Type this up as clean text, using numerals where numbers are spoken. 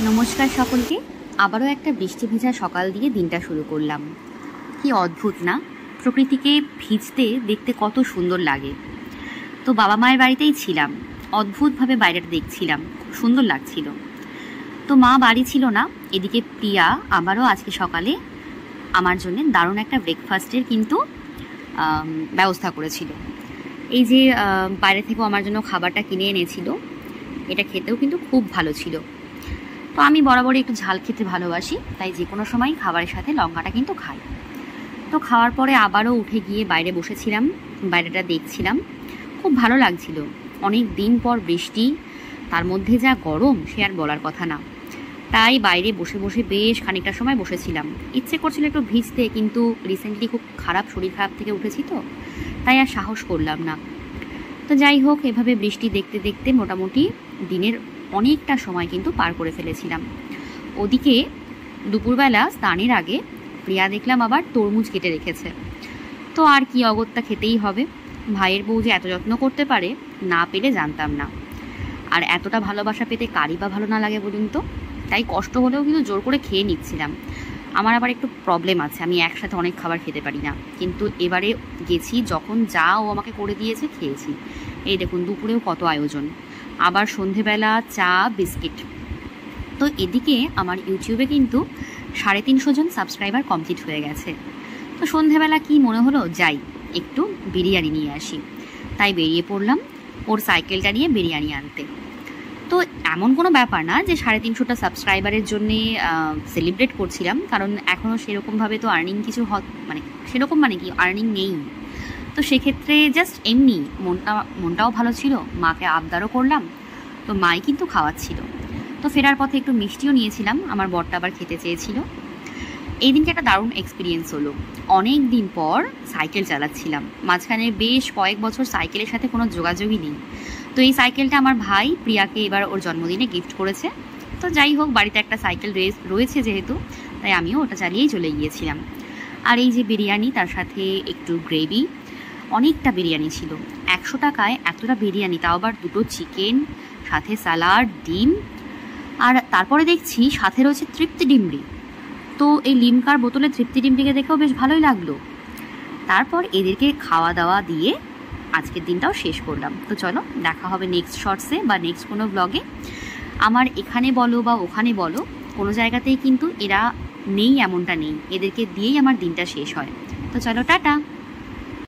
নমস্কার সকলকে। আবারও একটা বৃষ্টি ভেজা সকাল দিয়ে দিনটা শুরু করলাম। কি অদ্ভুত না, প্রকৃতিকে ভিজতে দেখতে কত সুন্দর লাগে। তো বাবা মায়ের বাড়িতেই ছিলাম, অদ্ভুতভাবে বাইরেটা দেখছিলাম, খুব সুন্দর লাগছিল। তো মা বাড়ি ছিল না, এদিকে প্রিয়া আবারও আজকে সকালে আমার জন্য দারুণ একটা ব্রেকফাস্টের কিন্তু ব্যবস্থা করেছিল। এই যে বাইরে থেকেও আমার জন্য খাবারটা কিনে এনেছিল, এটা খেতেও কিন্তু খুব ভালো ছিল। তো আমি বরাবরই একটু ঝাল খেতে ভালোবাসি, তাই যে কোনো সময় খাবারের সাথে লঙ্কাটা কিন্তু খাই। তো খাওয়ার পরে আবারও উঠে গিয়ে বাইরে বসেছিলাম, বাইরেটা দেখছিলাম, খুব ভালো লাগছিল। অনেক দিন পর বৃষ্টি, তার মধ্যে যা গরম সে আর বলার কথা না। তাই বাইরে বসে বসে বেশ খানিকটা সময় বসেছিলাম। ইচ্ছে করছিল একটু ভিজতে, কিন্তু রিসেন্টলি খুব শরীর খারাপ থেকে উঠেছি, তো তাই আর সাহস করলাম না। তো যাই হোক, এভাবে বৃষ্টি দেখতে দেখতে মোটামুটি দিনের অনেকটা সময় কিন্তু পার করে ফেলেছিলাম। ওদিকে দুপুরবেলা স্নানের আগে প্রিয়া দেখলাম আবার তরমুজ কেটে রেখেছে। তো আর কি, অগত্যা খেতেই হবে। ভাইয়ের বউ যে এত যত্ন করতে পারে, না পেলে জানতাম না। আর এতটা ভালোবাসা পেতে কারই বা ভালো না লাগে বলুন তো। তাই কষ্ট হলেও কিন্তু জোর করে খেয়ে নিচ্ছিলাম। আমার আবার একটু প্রবলেম আছে, আমি একসাথে অনেক খাবার খেতে পারি না। কিন্তু এবারে গেছি যখন, যা ও আমাকে করে দিয়েছে খেয়েছি। এই দেখুন, দুপুরেও কত আয়োজন, আবার সন্ধেবেলা চা বিস্কিট। তো এদিকে আমার ইউটিউবে কিন্তু 350 জন সাবস্ক্রাইবার কমপ্লিট হয়ে গেছে। তো সন্ধেবেলা কি মনে হলো, যাই একটু বিরিয়ানি নিয়ে আসি। তাই বেরিয়ে পড়লাম ওর সাইকেলটা নিয়ে বিরিয়ানি আনতে। তো এমন কোনো ব্যাপার না যে 350টা সাবস্ক্রাইবারের জন্যে সেলিব্রেট করছিলাম, কারণ এখনও সেরকমভাবে তো আর্নিং কিছু সেরকম কি আর্নিং নেই। তো সেক্ষেত্রে জাস্ট এমনি মনটাও ভালো ছিল, মাকে আবদারও করলাম, তো মাই কিন্তু খাওয়াচ্ছিল। তো ফেরার পথে একটু মিষ্টিও নিয়েছিলাম, আমার বরটা আবার খেতে চেয়েছিল। এই দিনকে একটা দারুণ এক্সপিরিয়েন্স হলো। অনেক দিন পর সাইকেল চালাচ্ছিলাম, মাঝখানে বেশ কয়েক বছর সাইকেলের সাথে কোনো যোগাযোগই নেই। তো এই সাইকেলটা আমার ভাই প্রিয়াকে এবার ওর জন্মদিনে গিফট করেছে। তো যাই হোক, বাড়িতে একটা সাইকেল রয়েছে যেহেতু, তাই আমিও ওটা চালিয়েই চলে গিয়েছিলাম। আর এই যে বিরিয়ানি, তার সাথে একটু গ্রেভি, অনেকটা বিরিয়ানি ছিল। 100 টাকায় এতটা বিরিয়ানি, তাও আবার 2টো চিকেন, সাথে স্যালাড, ডিম, আর তারপরে দেখছি সাথে রয়েছে তৃপ্তি ডিমরি। তো এই লিমকার বোতলে তৃপ্তি ডিমরিকে দেখেও বেশ ভালোই লাগলো। তারপর এদেরকে খাওয়া দাওয়া দিয়ে আজকের দিনটাও শেষ করলাম। তো চলো, দেখা হবে নেক্সট শর্টসে বা নেক্সট কোনো ব্লগে। আমার এখানে বলো বা ওখানে বলো, কোনো জায়গাতেই কিন্তু এরা নেই এমনটা নেই, এদেরকে দিয়েই আমার দিনটা শেষ হয়। তো চলো, টাটা।